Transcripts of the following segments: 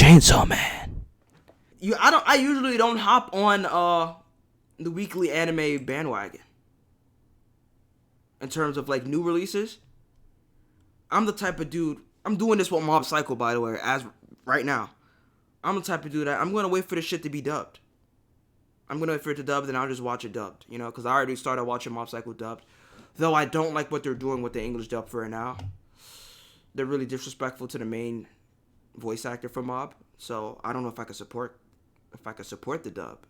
Chainsaw Man. I usually don't hop on the weekly anime bandwagon. In terms of like new releases, I'm the type of dude. I'm doing this with Mob Psycho, by the way, as right now. I'm the type of dude that I'm gonna wait for the shit to be dubbed. I'm gonna wait for it to dub, then I'll just watch it dubbed, you know, because I already started watching Mob Psycho dubbed. Though I don't like what they're doing with the English dub for it now. They're really disrespectful to the main voice actor for Mob, so I don't know if I could support the dub.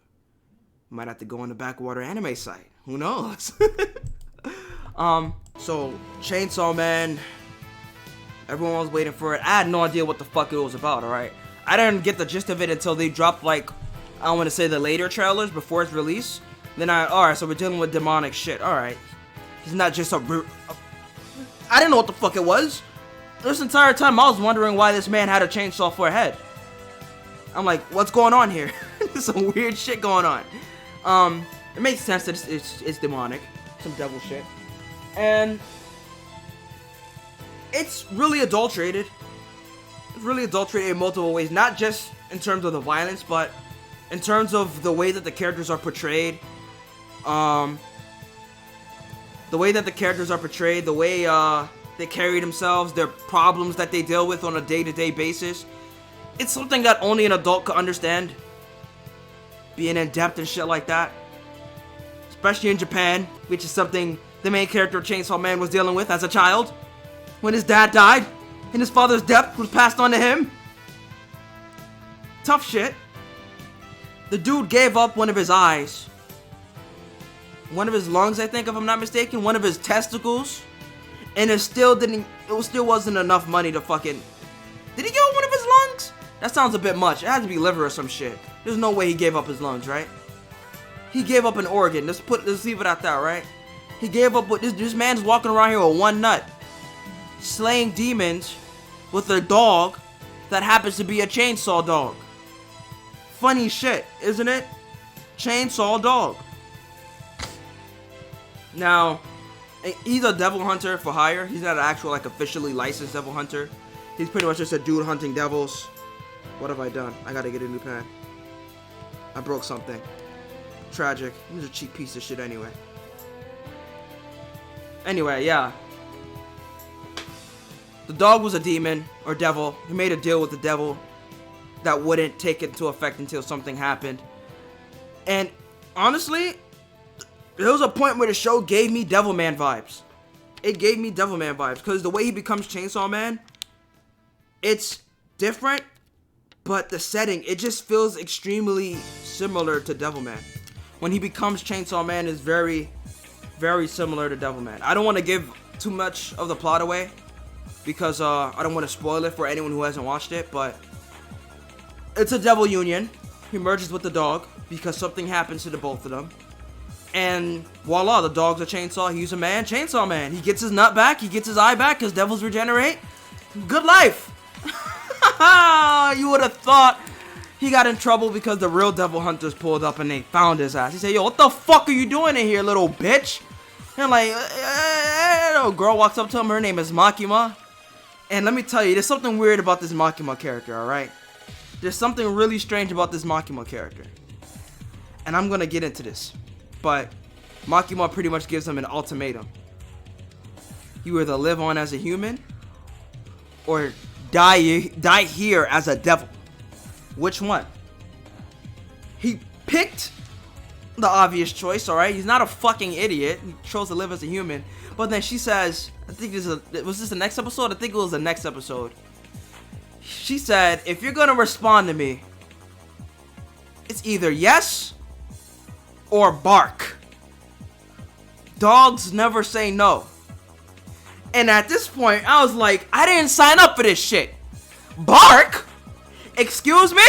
Might have to go on the Backwater anime site. Who knows? So Chainsaw Man. Everyone was waiting for it. I had no idea what the fuck it was about, alright? I didn't get the gist of it until they dropped, like, I don't want to say the later trailers before its release. Then alright, so we're dealing with demonic shit. Alright. It's not just I didn't know what the fuck it was. This entire time I was wondering why this man had a chainsaw for a head. I'm like, what's going on here? There's some weird shit going on. It makes sense that it's demonic. Some devil shit. And it's really adulterated. It's really adulterated in multiple ways. Not just in terms of the violence, but in terms of the way that the characters are portrayed. The way that the characters are portrayed, the way they carry themselves, their problems that they deal with on a day-to-day basis. It's something that only an adult could understand. Being in depth and shit like that. Especially in Japan, which is something the main character of Chainsaw Man was dealing with as a child. When his dad died, and his father's death was passed on to him. Tough shit. The dude gave up one of his eyes. One of his lungs, I think, if I'm not mistaken. One of his testicles. And it still wasn't enough money to fucking... Did he give up one of his lungs? That sounds a bit much. It had to be liver or some shit. There's no way he gave up his lungs, right? He gave up an organ. Let's leave it at that, right? He gave up what this man's walking around here with one nut. Slaying demons with a dog that happens to be a chainsaw dog. Funny shit, isn't it? Chainsaw dog. Now, he's a devil hunter for hire. He's not an actual, like, officially licensed devil hunter. He's pretty much just a dude hunting devils. What have I done? I gotta get a new pen. I broke something. Tragic. He's a cheap piece of shit anyway. Anyway, yeah. The dog was a demon, or devil. He made a deal with the devil that wouldn't take it into effect until something happened. And honestly, there was a point where the show gave me Devilman vibes. It gave me Devilman vibes, because the way he becomes Chainsaw Man, it's different, but the setting, it just feels extremely similar to Devilman. When he becomes Chainsaw Man, is very, very similar to Devilman. I don't want to give too much of the plot away, because I don't want to spoil it for anyone who hasn't watched it, but it's a devil union. He merges with the dog because something happens to the both of them. And voila, the dog's a chainsaw, he's a man, Chainsaw Man. He gets his nut back, he gets his eye back, because devils regenerate. Good life. You would have thought he got in trouble because the real devil hunters pulled up and they found his ass. He said, yo, what the fuck are you doing in here, little bitch? And like, a girl walks up to him, her name is Makima. And let me tell you, there's something weird about this Makima character, alright? There's something really strange about this Makima character. And I'm gonna get into this. But Makima pretty much gives him an ultimatum. You either live on as a human, or die here as a devil. Which one? He picked the obvious choice, alright? He's not a fucking idiot. He chose to live as a human. But then she says, I think was this the next episode? I think it was the next episode. She said, if you're gonna respond to me, it's either yes or bark. Dogs never say no. And at this point, I was like, I didn't sign up for this shit. Bark? Excuse me?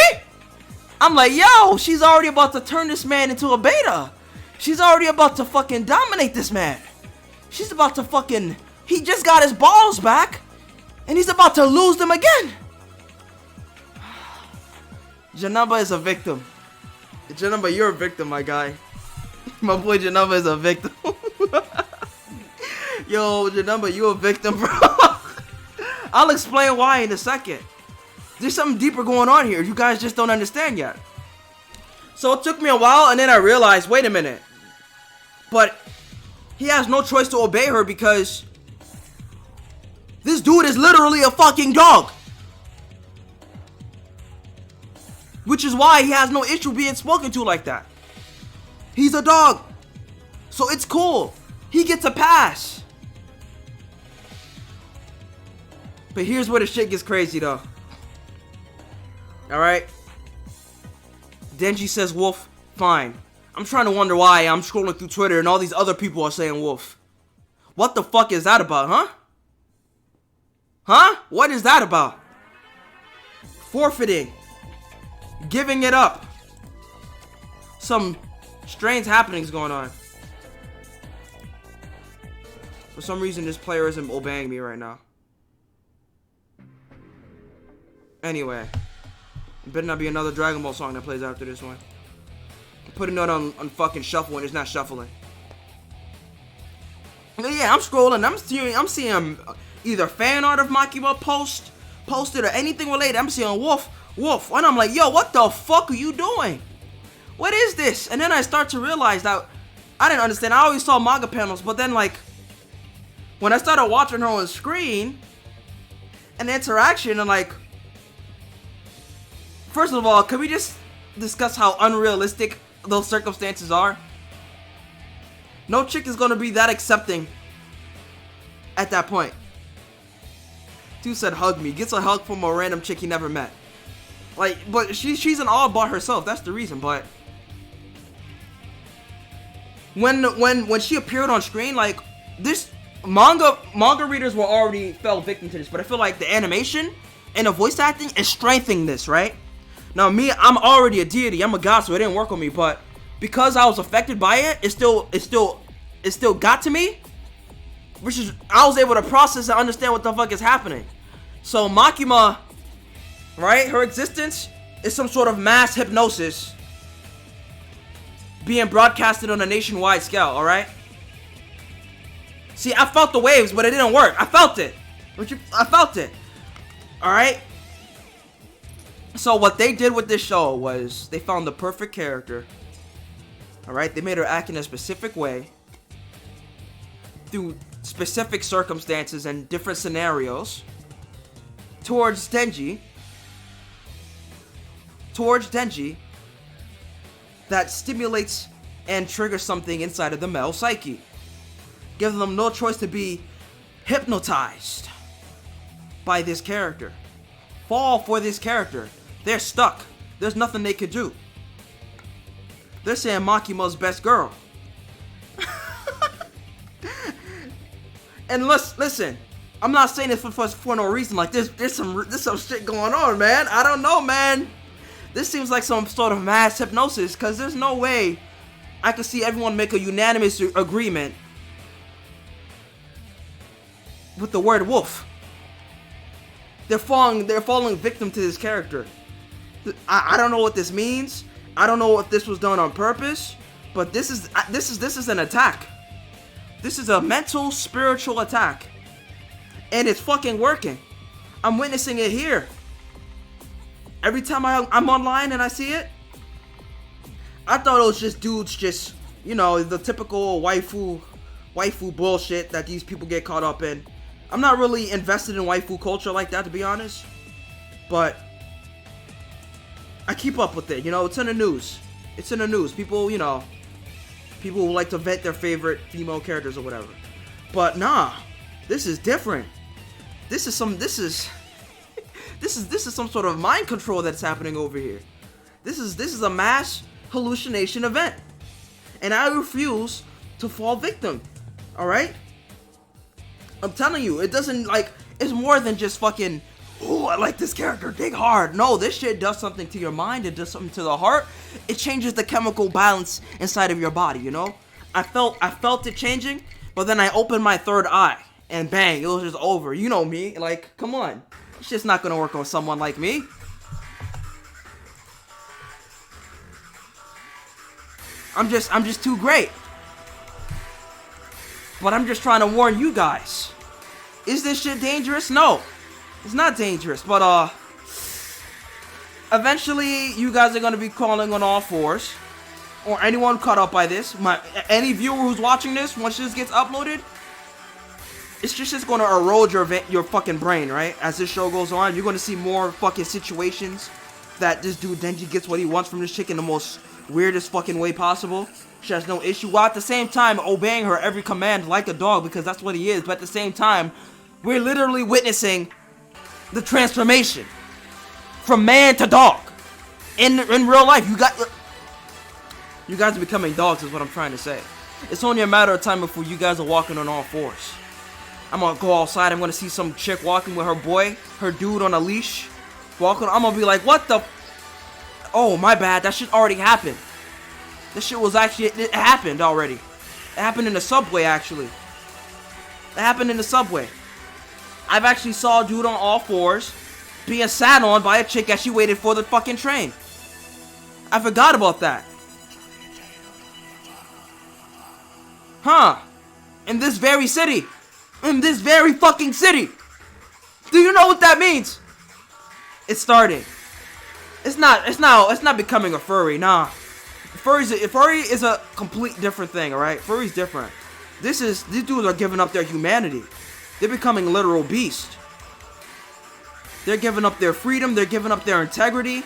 I'm like, yo, she's already about to turn this man into a beta. She's already about to fucking dominate this man. She's about to fucking... He just got his balls back, and he's about to lose them again. Janaba is a victim. Janaba, you're a victim, my guy. My boy Janaba is a victim. Yo, Janaba, you a victim, bro. I'll explain why in a second. There's something deeper going on here. You guys just don't understand yet. So it took me a while, and then I realized, wait a minute. But he has no choice to obey her because this dude is literally a fucking dog. Which is why he has no issue being spoken to like that. He's a dog. So it's cool. He gets a pass. But here's where the shit gets crazy though. Alright. Denji says wolf. Fine. I'm trying to wonder why I'm scrolling through Twitter and all these other people are saying wolf. What the fuck is that about, huh? Huh? What is that about? Forfeiting. Giving it up. Some strange happenings going on. For some reason, this player isn't obeying me right now. Anyway. Better not be another Dragon Ball song that plays after this one. I'm putting it on fucking shuffle when it's not shuffling. But yeah, I'm scrolling. I'm seeing either fan art of Makima posted or anything related. I'm seeing wolf. And I'm like, yo, what the fuck are you doing? What is this? And then I start to realize that I didn't understand. I always saw manga panels, but then like when I started watching her on screen and the interaction and like, first of all, can we just discuss how unrealistic those circumstances are? No chick is gonna be that accepting at that point. Dude said hug me. Gets a hug from a random chick he never met. Like, but she's an all by herself. That's the reason. But when she appeared on screen, like this manga readers were already fell victim to this. But I feel like the animation and the voice acting is strengthening this, right? Now me, I'm already a deity. I'm a god, so it didn't work on me. But because I was affected by it, it still got to me. Which is, I was able to process and understand what the fuck is happening. So Makima, right? Her existence is some sort of mass hypnosis being broadcasted on a nationwide scale, alright? See, I felt the waves, but it didn't work. I felt it. I felt it. Alright? So what they did with this show was they found the perfect character. Alright? They made her act in a specific way through specific circumstances and different scenarios towards Denji that stimulates and triggers something inside of the male psyche, giving them no choice to be hypnotized by this character, fall for this character. They're stuck. There's nothing they could do. They're saying Makima's best girl. And listen, I'm not saying this for no reason. Like there's some shit going on, man. I don't know, man. This seems like some sort of mass hypnosis, because there's no way I could see everyone make a unanimous agreement with the word wolf. They're falling victim to this character. I don't know what this means. I don't know if this was done on purpose, but this is an attack. This is a mental, spiritual attack. And it's fucking working. I'm witnessing it here. Every time I'm online and I see it, I thought it was just dudes just, you know, the typical waifu bullshit that these people get caught up in. I'm not really invested in waifu culture like that, to be honest. But I keep up with it, you know, it's in the news. It's in the news. People, you know, people who like to vet their favorite female characters or whatever. But nah, this is different. This is some sort of mind control that's happening over here. This is a mass hallucination event. And I refuse to fall victim. Alright? I'm telling you, it doesn't like, it's more than just fucking, oh, I like this character, dig hard. No, this shit does something to your mind, it does something to the heart. It changes the chemical balance inside of your body, you know? I felt it changing, but then I opened my third eye, and bang, it was just over. You know me, like, come on. It's just not gonna work on someone like me. I'm just too great. But I'm just trying to warn you guys. Is this shit dangerous? No. It's not dangerous, but eventually you guys are gonna be crawling on all fours, or anyone caught up by this, any viewer who's watching this, once this gets uploaded, it's just gonna erode your fucking brain, right? As this show goes on, you're gonna see more fucking situations that this dude Denji gets what he wants from this chick in the most weirdest fucking way possible. She has no issue, while at the same time obeying her every command like a dog, because that's what he is. But at the same time, we're literally witnessing the transformation from man to dog in real life. You guys are becoming dogs, is what I'm trying to say. It's only a matter of time before you guys are walking on all fours. I'm gonna go outside, I'm gonna see some chick walking with her dude on a leash, walking. I'm gonna be like, what the? Oh, my bad, that shit already happened. This shit was actually, it happened already. It happened in the subway, actually. It happened in the subway. I've actually saw a dude on all fours being sat on by a chick as she waited for the fucking train. I forgot about that. Huh. In this very city. In this very fucking city. Do you know what that means? It's starting. It's not becoming a furry, nah. Furry is a complete different thing, alright? Furry's different. These dudes are giving up their humanity. They're becoming literal beasts. They're giving up their freedom, they're giving up their integrity.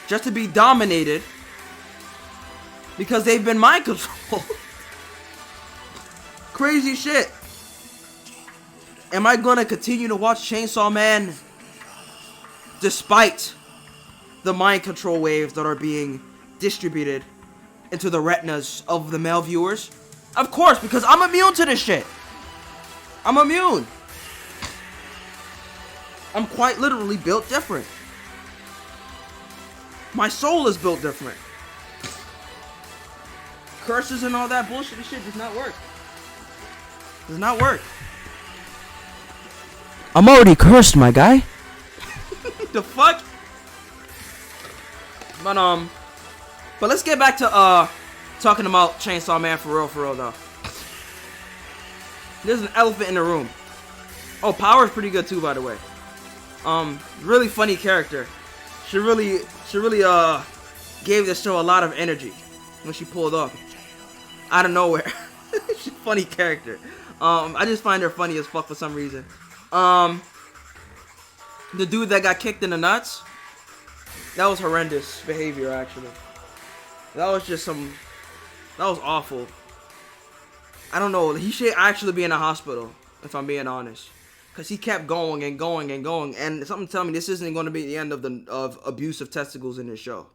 Just to be dominated. Because they've been mind controlled. Crazy shit. Am I gonna continue to watch Chainsaw Man despite the mind control waves that are being distributed into the retinas of the male viewers? Of course, because I'm immune to this shit. I'm immune. I'm quite literally built different. My soul is built different. Curses and all that bullshit and shit does not work. Does not work. I'm already cursed, my guy. The fuck? But let's get back to talking about Chainsaw Man for real though. There's an elephant in the room. Oh, Power's pretty good too, by the way. Really funny character. She really gave the show a lot of energy when she pulled up out of nowhere. She's a funny character. I just find her funny as fuck for some reason. The dude that got kicked in the nuts, that was horrendous behavior, actually. That was awful. I don't know, he should actually be in a hospital, if I'm being honest. Because he kept going and going and going, and something telling me this isn't going to be the end of abuse of testicles in this show.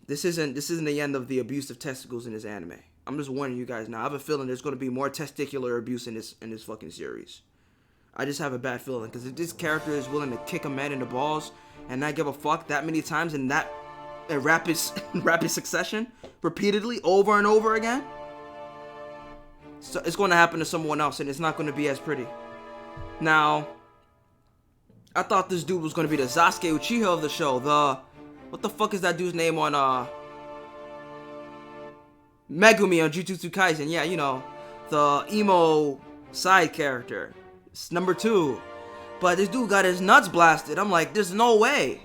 This isn't the end of the abuse of testicles in this anime. I'm just warning you guys now. I have a feeling there's going to be more testicular abuse in this fucking series. I just have a bad feeling, because if this character is willing to kick a man in the balls and not give a fuck that many times in that rapid succession, repeatedly, over and over again, so it's going to happen to someone else, and it's not going to be as pretty. Now, I thought this dude was going to be the Sasuke Uchiha of the show. What the fuck is that dude's name on Megumi on Jujutsu Kaisen? Yeah, you know, the emo side character. It's number 2. But this dude got his nuts blasted. I'm like, there's no way.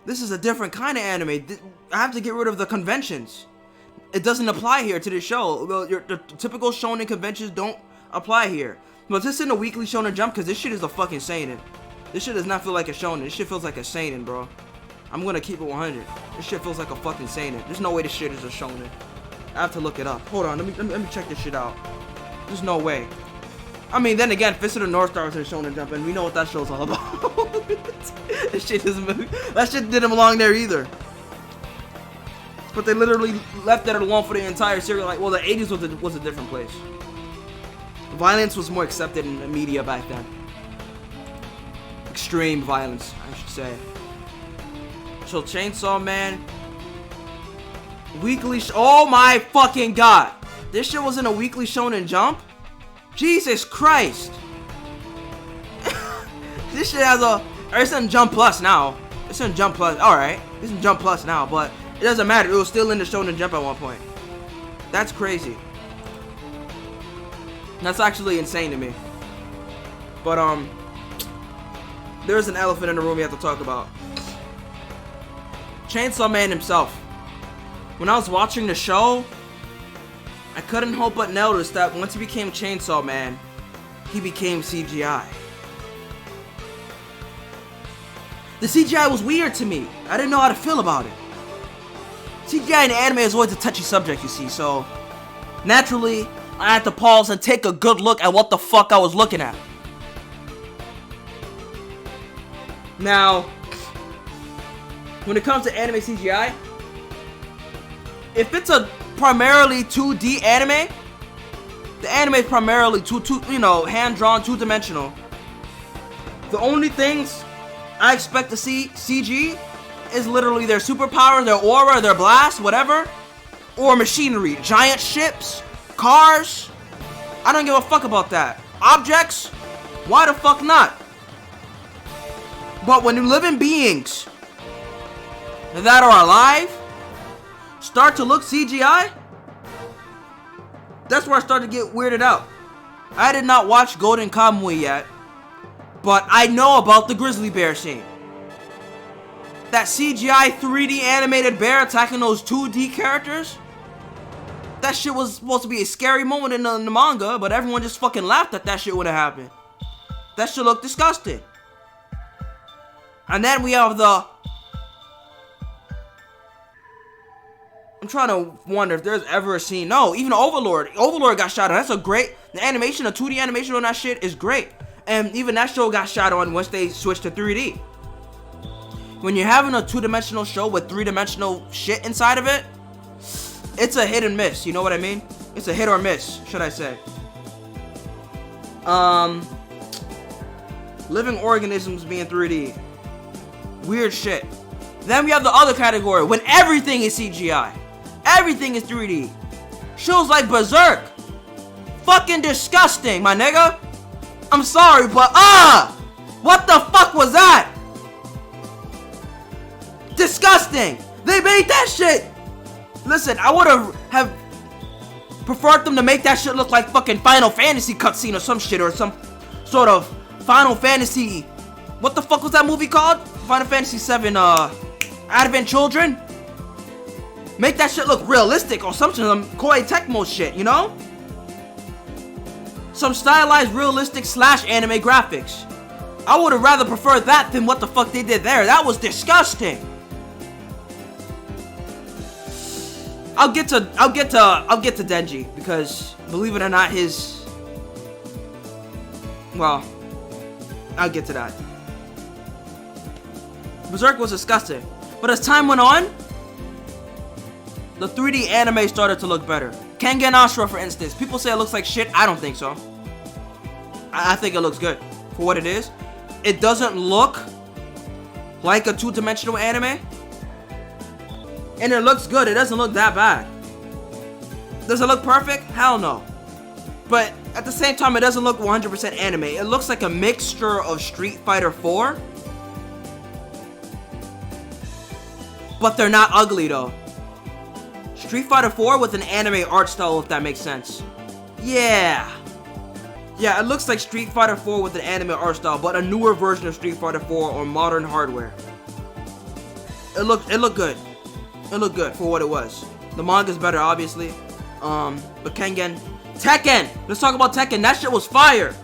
This is a different kind of anime. I have to get rid of the conventions. It doesn't apply here to this show. The typical shonen conventions don't apply here. But this isn't a weekly shonen jump, because this shit is a fucking seinen. This shit does not feel like a shonen. This shit feels like a seinen, bro. I'm gonna keep it 100. This shit feels like a fucking seinen. There's no way this shit is a shonen. I have to look it up. Hold on, let me check this shit out. There's no way. I mean, then again, Fist of the North Star is in Shonen Jump, and we know what that show's all about. This shit that shit didn't belong there either. But they literally left that alone for the entire series. Like, well, the 80s was a different place. Violence was more accepted in the media back then. Extreme violence, I should say. So Chainsaw Man, weekly. Oh my fucking god! This shit was in a weekly Shonen Jump. Jesus Christ! This shit has it's in Jump Plus now. It's in Jump Plus. All right, it's in Jump Plus now, but it doesn't matter. It was still in the Shonen Jump at one point. That's crazy. That's actually insane to me. But there's an elephant in the room we have to talk about. Chainsaw Man himself. When I was watching the show, I couldn't help but notice that once he became Chainsaw Man, he became CGI. The CGI was weird to me. I didn't know how to feel about it. CGI in anime is always a touchy subject, you see, so naturally, I had to pause and take a good look at what the fuck I was looking at. Now, when it comes to anime CGI, if it's a primarily 2D anime, the anime is primarily hand-drawn, two-dimensional. The only things I expect to see CG is literally their superpower, their aura, their blast, whatever, or machinery, giant ships, cars. I don't give a fuck about that. Objects? Why the fuck not? But when living beings that are alive start to look CGI, that's where I started to get weirded out. I did not watch Golden Kamuy yet, but I know about the grizzly bear scene. That CGI 3D animated bear attacking those 2D characters, that shit was supposed to be a scary moment in the manga, but everyone just fucking laughed at that shit when it happened. That shit looked disgusting. And then we have the... I'm trying to wonder if there's ever a scene. No, even Overlord. Overlord got shot on. That's a great... The animation, the 2D animation on that shit is great. And even that show got shot on once they switched to 3D. When you're having a two-dimensional show with three-dimensional shit inside of it, it's a hit and miss. You know what I mean? It's a hit or miss, should I say. Living organisms being 3D. Weird shit. Then we have the other category when everything is CGI. Everything is 3D. Shows like Berserk. Fucking disgusting, my nigga. I'm sorry, but what the fuck was that? Disgusting. They made that shit. Listen, I would have preferred them to make that shit look like fucking Final Fantasy cutscene or some shit, or some sort of Final Fantasy. What the fuck was that movie called? Final Fantasy 7, Advent Children? Make that shit look realistic or some Koei Tecmo shit, you know? Some stylized, realistic / anime graphics. I would have rather preferred that than what the fuck they did there. That was disgusting. I'll get to Denji, because believe it or not, well, I'll get to that. Berserk was disgusting, but as time went on, the 3D anime started to look better. Kengan Ashura, for instance, people say it looks like shit. I don't think so. I think it looks good for what it is. It doesn't look like a two-dimensional anime, and it looks good. It doesn't look that bad. Does it look perfect? Hell no. But at the same time, it doesn't look 100% anime. It looks like a mixture of Street Fighter 4, but they're not ugly though. Street Fighter 4 with an anime art style, if that makes sense. Yeah, it looks like Street Fighter 4 with an anime art style, but a newer version of Street Fighter 4 on modern hardware. It looked good. It looked good for what it was. The manga's better, obviously. But Tekken! Let's talk about Tekken. That shit was fire.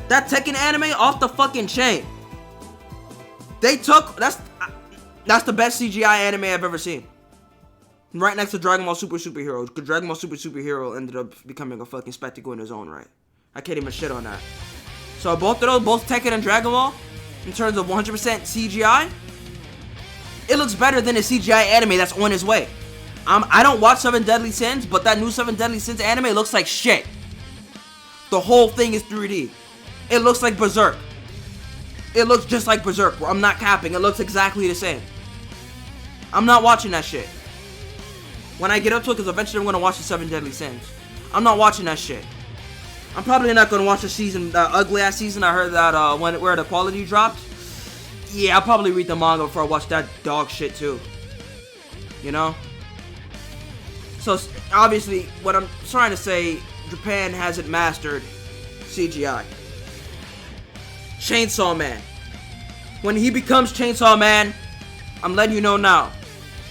That Tekken anime off the fucking chain. That's the best CGI anime I've ever seen. Right next to Dragon Ball Super Superhero. Dragon Ball Super Superhero ended up becoming a fucking spectacle in his own right. I can't even shit on that. So both of those, both Tekken and Dragon Ball, in terms of 100% CGI, it looks better than the CGI anime that's on its way. I don't watch 7 Deadly Sins, but that new 7 Deadly Sins anime looks like shit. The whole thing is 3D. It looks like Berserk. It looks just like Berserk. I'm not capping. It looks exactly the same. I'm not watching that shit. When I get up to it, because eventually I'm going to watch the 7 Deadly Sins. I'm not watching that shit. I'm probably not going to watch the season, the ugly-ass season. I heard that where the quality dropped. Yeah, I'll probably read the manga before I watch that dog shit too. You know? So, obviously, what I'm trying to say, Japan hasn't mastered CGI. Chainsaw Man. when he becomes Chainsaw Man, I'm letting you know now,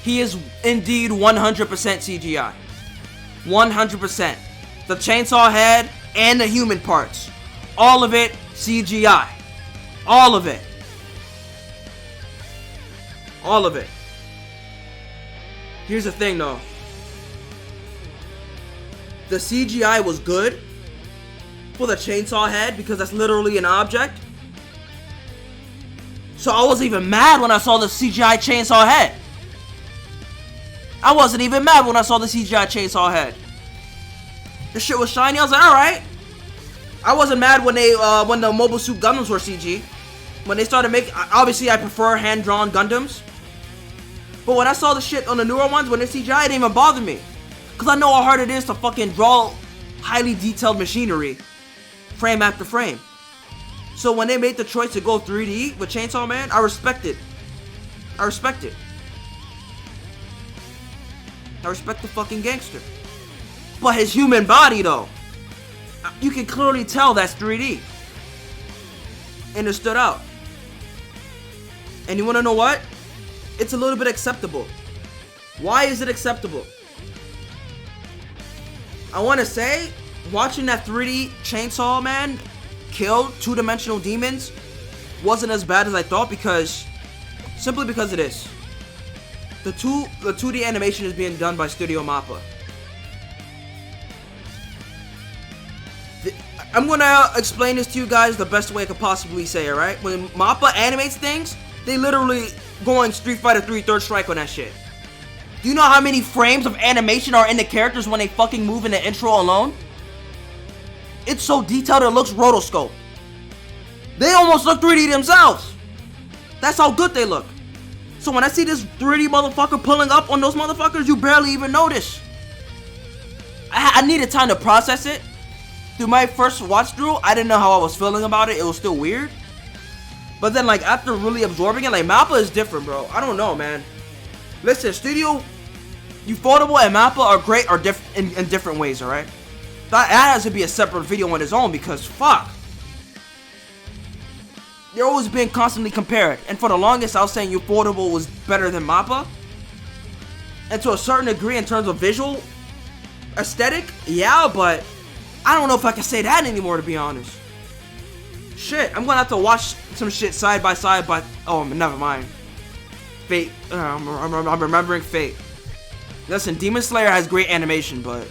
he is indeed 100% CGI. 100%. The chainsaw head and the human parts. All of it CGI. All of it. All of it. Here's the thing though. The CGI was good for the chainsaw head because that's literally an object. So I wasn't even mad when I saw the CGI chainsaw head. I wasn't even mad when I saw the CGI chainsaw head. The shit was shiny. I was like, alright. I wasn't mad when when the Mobile Suit Gundams were CG. When they started making, obviously I prefer hand-drawn Gundams. But when I saw the shit on the newer ones, when they're CGI, it didn't even bother me. Because I know how hard it is to fucking draw highly detailed machinery, frame after frame. So when they made the choice to go 3D with Chainsaw Man, I respect it. I respect it. I respect the fucking gangster. But his human body though, you can clearly tell that's 3D. And it stood out. And you wanna know what? It's a little bit acceptable. Why is it acceptable? I wanna say, watching that 3D Chainsaw Man kill two-dimensional demons wasn't as bad as I thought simply because it is. The 2D animation is being done by Studio Mappa. I'm gonna explain this to you guys the best way I could possibly say it, right? When Mappa animates things, they literally go in Street Fighter 3 Third Strike on that shit. Do you know how many frames of animation are in the characters when they fucking move in the intro alone? It's so detailed it looks rotoscope. They almost look 3D themselves. That's how good they look. So when I see this 3D motherfucker pulling up on those motherfuckers, you barely even notice. I needed time to process it. Through my first watch through, I didn't know how I was feeling about it. It was still weird. But then like after really absorbing it, like Mappa is different, bro. I don't know, man. Listen, Studio Ufotable and Mappa are great in different ways, alright? That has to be a separate video on its own because fuck. They're always being constantly compared. And for the longest, I was saying Ufotable was better than Mappa. And to a certain degree in terms of visual aesthetic, yeah, but I don't know if I can say that anymore, to be honest. Shit, I'm gonna have to watch some shit side by side, but oh, never mind. Fate. I'm remembering Fate. Listen, Demon Slayer has great animation, but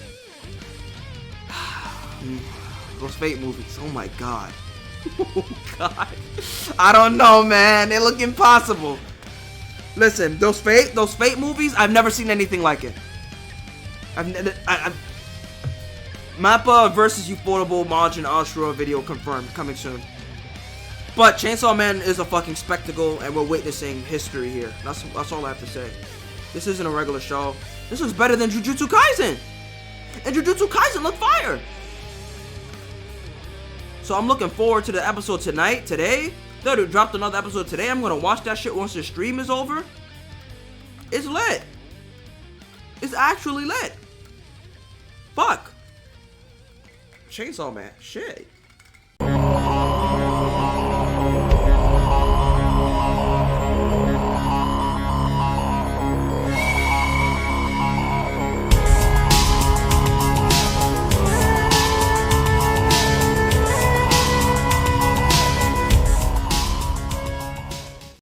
those Fate movies, oh my god. Oh god. I don't know, man. They look impossible. Listen, those Fate movies, I've never seen anything like it. Mappa versus Ufotable Majin Ashura video confirmed, coming soon. But Chainsaw Man is a fucking spectacle, and we're witnessing history here. That's all I have to say. This isn't a regular show. This is better than Jujutsu Kaisen, and Jujutsu Kaisen looked fire. So I'm looking forward to the episode today. They dropped another episode today. I'm gonna watch that shit once the stream is over. It's lit. It's actually lit. Fuck. Chainsaw Man. Shit.